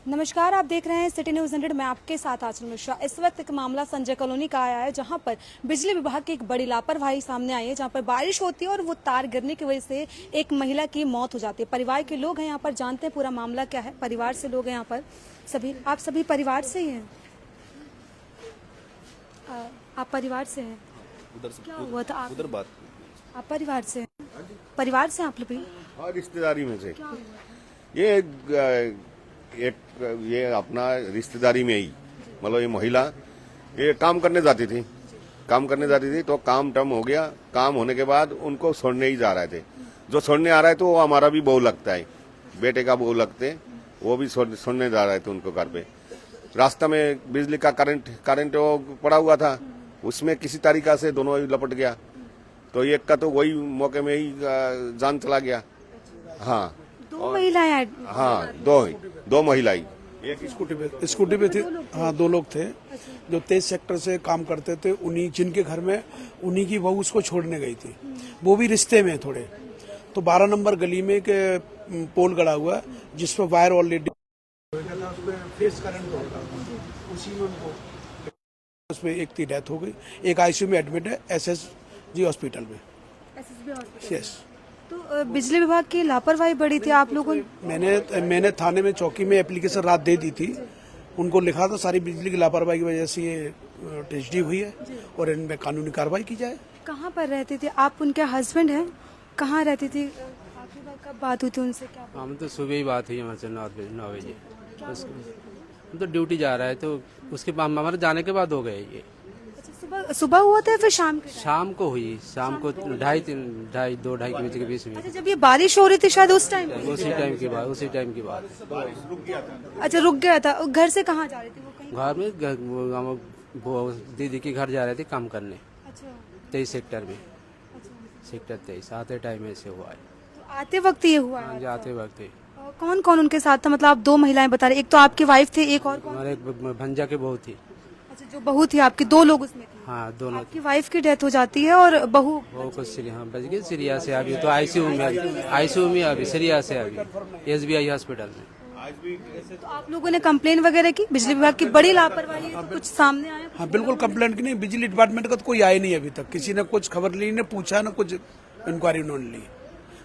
नमस्कार, आप देख रहे हैं सिटी न्यूज़ 100। मैं आपके साथ आंचल मिश्रा। इस वक्त एक मामला संजय कॉलोनी का आया है, जहां पर बिजली विभाग की एक बड़ी लापरवाही सामने आई है। जहां पर बारिश होती है और वो तार गिरने की वजह से एक महिला की मौत हो जाती है। परिवार के लोग हैं यहाँ पर, जानते हैं पूरा मामला क्या है। परिवार से लोग हैं यहाँ पर सभी। आप सभी परिवार से ही हैं? आप परिवार से हैं? उधर से क्या हुआ था? उधर बात आप परिवार से हैं? परिवार से आप लोग भी? हाँ, रिश्तेदारी में से क्या हुआ? ये अपना रिश्तेदारी में ही मतलब ये महिला ये काम करने जाती थी तो काम टम हो गया। काम होने के बाद उनको छोड़ने ही जा रहे थे। जो छोड़ने आ रहा है तो वो हमारा भी बहू लगता है, बेटे का बहू लगते, वो भी छोड़ने जा रहे थे उनको घर पे। रास्ता में बिजली का करंट वो पड़ा हुआ था, उसमें किसी तरीका से दोनों ही लपट गया। तो एक का तो वही मौके में ही जान चला गया। हाँ, दो महिलाएं? हाँ, दो महिलाएं। एक स्कूटी पे थी। हाँ, दो लोग थे जो 23 सेक्टर से काम करते थे। उन्हीं जिनके घर में उन्हीं की बहू उसको छोड़ने गई थी, वो भी रिश्ते में थोड़े। तो 12 नंबर गली में एक पोल गड़ा हुआ है जिसपे वायर ऑलरेडी फेस करंट होता है, उसी में उनको उसमें एक की डेथ हो गई। एक आईसीयू में एडमिट है एसएसजी हॉस्पिटल में। यस। तो बिजली विभाग की लापरवाही बड़ी थी आप लोगों ने? मैंने थाने में चौकी में एप्लीकेशन रात दे दी थी। उनको लिखा था सारी बिजली की लापरवाही की वजह से ये ट्रेजेडी हुई है और इनमें कानूनी कार्रवाई की जाए। कहाँ पर रहते थे आप? उनके हस्बैंड हैं? कहाँ रहती थी? आखिरी बार कब बात हुई थी उनसे? क्या हम तो सुबह ही बात हुई हमारे से 9 बजे। हम तो ड्यूटी जा रहा है तो उसके बाद हमारे जाने के बाद हो गए ये। अच्छा, सुबह हुआ था या फिर शाम के? शाम को हुई, शाम को 2:30 के बजे के बीच में। अच्छा, जब ये बारिश हो रही थी शायद उस टाइम? उसी टाइम की बात। अच्छा, रुक गया था। घर से कहाँ जा रही थी वो? कहीं घर में हम दीदी के घर जा रहे थे काम करने। अच्छा, 23 सेक्टर में, अच्छा। सेक्टर 23 आते टाइम ऐसे हुआ है। तो आते वक्त ये हुआ है? जाते वक्त कौन कौन उनके साथ था? मतलब आप दो महिलाएं बता रहे, एक तो आपकी वाइफ थे, एक और कौन? हमारे भंजा के बहू थी। अच्छा, जो बहू थी आपकी, दो लोग उसमें थे? हाँ, दोनों। आपकी वाइफ की डेथ हो जाती है और बहू को बच गई सीरिया से। अभी तो आईसीयू में अभी सीरिया से अभी एसबीआई हॉस्पिटल में। तो आप लोगों ने कंप्लेन वगैरह की? बिजली विभाग की बड़ी लापरवाही है, तो कुछ सामने आया? हाँ, बिल्कुल कंप्लेंट की नहीं। बिजली डिपार्टमेंट का तो कोई आया नहीं अभी तक। किसी ने कुछ खबर ली, ने पूछा ना कुछ इंक्वायरी उन्होंने ली।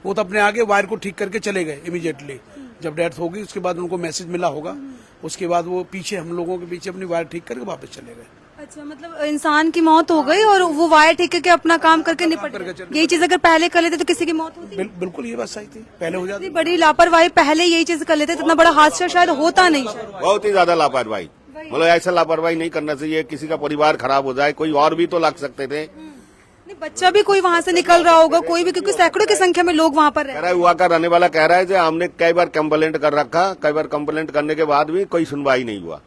वो तो अपने आगे वायर को ठीक करके चले गए इमीडिएटली। जब डेथ होगी उसके बाद उनको मैसेज मिला होगा, उसके बाद वो पीछे हम लोगों के पीछे अपनी वायर ठीक करके वापस चले गए। अच्छा, मतलब इंसान की मौत हो गई और वो वायर ठीक करके अपना काम करके निपट गए। यही चीज अगर पहले कर लेते तो किसी की मौत होती? बिल्कुल ये बात सही थी, पहले हो जाती। बड़ी लापरवाही, पहले यही चीज कर लेते तो इतना बड़ा हादसा शायद होता नहीं। बहुत ही ज्यादा लापरवाही, मतलब ऐसा लापरवाही नहीं करना चाहिए। किसी का परिवार खराब हो जाए, कोई और भी तो लग सकते थे। नहीं, बच्चा भी कोई वहाँ से निकल रहा होगा, कोई भी, क्योंकि सैकड़ों की संख्या में लोग वहाँ पर रहे। हुआ का रहने वाला कह रहा है कि हमने कई बार कंप्लेंट कर रखा, कई बार कंप्लेंट करने के बाद भी कोई सुनवाई नहीं हुआ।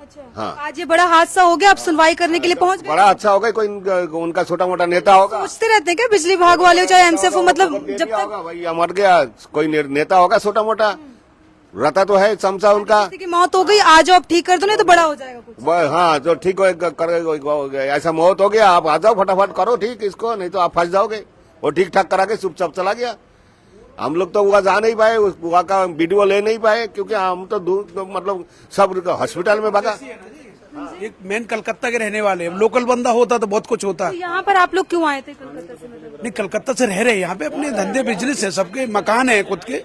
अच्छा, हाँ, आज ये बड़ा हादसा हो गया, आप सुनवाई करने के लिए पहुँच गए? बड़ा अच्छा होगा। कोई उनका छोटा मोटा नेता होगा। सोचते रहते हैं क्या बिजली विभाग वाले चाहे एमसीएफ हो, मतलब जब तक भाई मर गया कोई नेता होगा छोटा मोटा रहता तो है समझा उनका। किसी की मौत हो गई, आज आप ठीक कर दो, नहीं तो बड़ा हो जाएगा कुछ। हाँ, जो ठीक ऐसा मौत हो गया, आप आ जाओ फटाफट करो ठीक इसको, नहीं तो आप फंस जाओगे। वो ठीक ठाक करा के चुपचाप चला गया। हम लोग तो वहाँ जा नहीं पाए, वहाँ का वीडियो ले नहीं पाए, क्योंकि हम तो दूर मतलब सब हॉस्पिटल में भागा। एक मेन कलकत्ता के रहने वाले, लोकल बंदा होता तो बहुत कुछ होता। तो यहाँ पर आप लोग क्यों आए थे कलकत्ता से? नहीं, कलकत्ता से रह रहे हैं यहाँ पे, अपने धंधे बिजनेस है, सबके मकान है खुद के,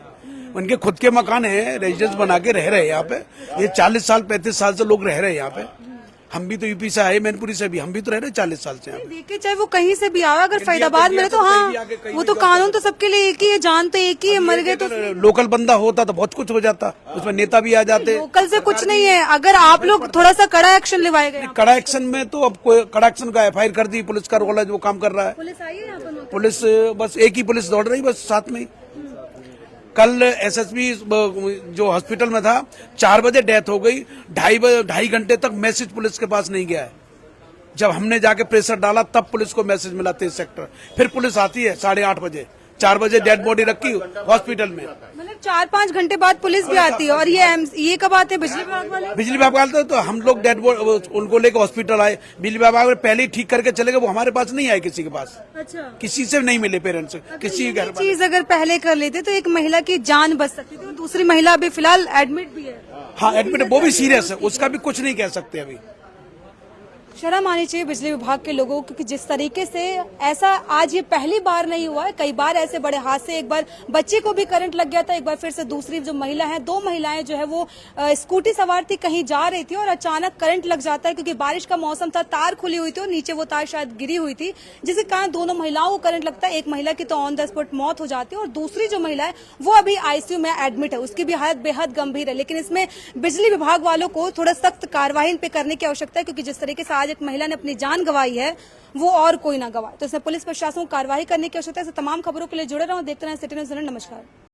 उनके खुद के मकान है, रेजिडेंस बना के रह रहे हैं यहाँ पे। ये 40 साल 35 साल से लोग रह रहे हैं यहाँ पे। हम भी तो यूपी से आए, मैनपुरी से भी, हम भी तो रह रहे 40 साल से। देखिए, चाहे वो कहीं से भी आया, अगर फरीदाबाद में तो हाँ, वो तो कानून तो सबके लिए एक ही है, जान तो एक ही है, मर गए तो। लोकल बंदा होता तो बहुत कुछ हो जाता, उसमें नेता भी आ जाते। लोकल से कुछ नहीं है, अगर आप लोग थोड़ा सा कड़ा एक्शन लेवाए गए। कड़ा एक्शन में तो अब कोई कड़ा एक्शन का FIR कर दी, पुलिस का रोल है जो काम कर रहा है। पुलिस आई है यहाँ पर? पुलिस बस एक ही पुलिस दौड़ रही बस साथ में। कल SSP जो हॉस्पिटल में था 4 बजे डेथ हो गई, 2.5 घंटे तक मैसेज पुलिस के पास नहीं गया है। जब हमने जाके प्रेशर डाला तब पुलिस को मैसेज मिला 23 सेक्टर। फिर पुलिस आती है 8:30 बजे, 4 बजे डेड बॉडी रखी हॉस्पिटल में। मतलब 4-5 घंटे बाद पुलिस भी आती है। और ये कब आते हैं बिजली विभाग वाले? बिजली विभाग वाले तो हम लोग डेड बॉडी उनको लेकर हॉस्पिटल आए, बिजली विभाग पहले ही ठीक करके चले गए, वो हमारे पास नहीं आए किसी के पास। अच्छा, किसी से नहीं मिले, पेरेंट्स किसी घर चीज अगर पहले कर लेते तो एक महिला की जान बच सकती थी। दूसरी महिला अभी फिलहाल एडमिट भी है। हाँ एडमिट है, वो भी सीरियस है, उसका भी कुछ नहीं कह सकते अभी। शर्म आनी चाहिए बिजली विभाग के लोगों को, क्योंकि जिस तरीके से ऐसा आज ये पहली बार नहीं हुआ है, कई बार ऐसे बड़े हादसे, एक बार बच्चे को भी करंट लग गया था, एक बार फिर से दूसरी जो महिला है, 2 महिलाएं जो है वो स्कूटी सवार थी, कहीं जा रही थी और अचानक करंट लग जाता है, क्योंकि बारिश का मौसम था, तार खुली हुई थी और नीचे वो तार शायद गिरी हुई थी, जिसके कारण दोनों महिलाओं को करंट लगता है। एक महिला की तो ऑन द स्पॉट मौत हो जाती है और दूसरी जो महिला है वो अभी आईसीयू में एडमिट है, उसकी भी हालत बेहद गंभीर है। लेकिन इसमें बिजली विभाग वालों को थोड़ा सख्त कार्रवाई इन पे करने की आवश्यकता है, क्योंकि जिस तरीके से आज एक महिला ने अपनी जान गंवाई है वो और कोई ना गवाए। तो इसमें पुलिस प्रशासन को कार्रवाई करने की आवश्यकता है। तमाम खबरों के लिए जुड़े रहो, देखते रहें सिटी न्यूज़। नमस्कार।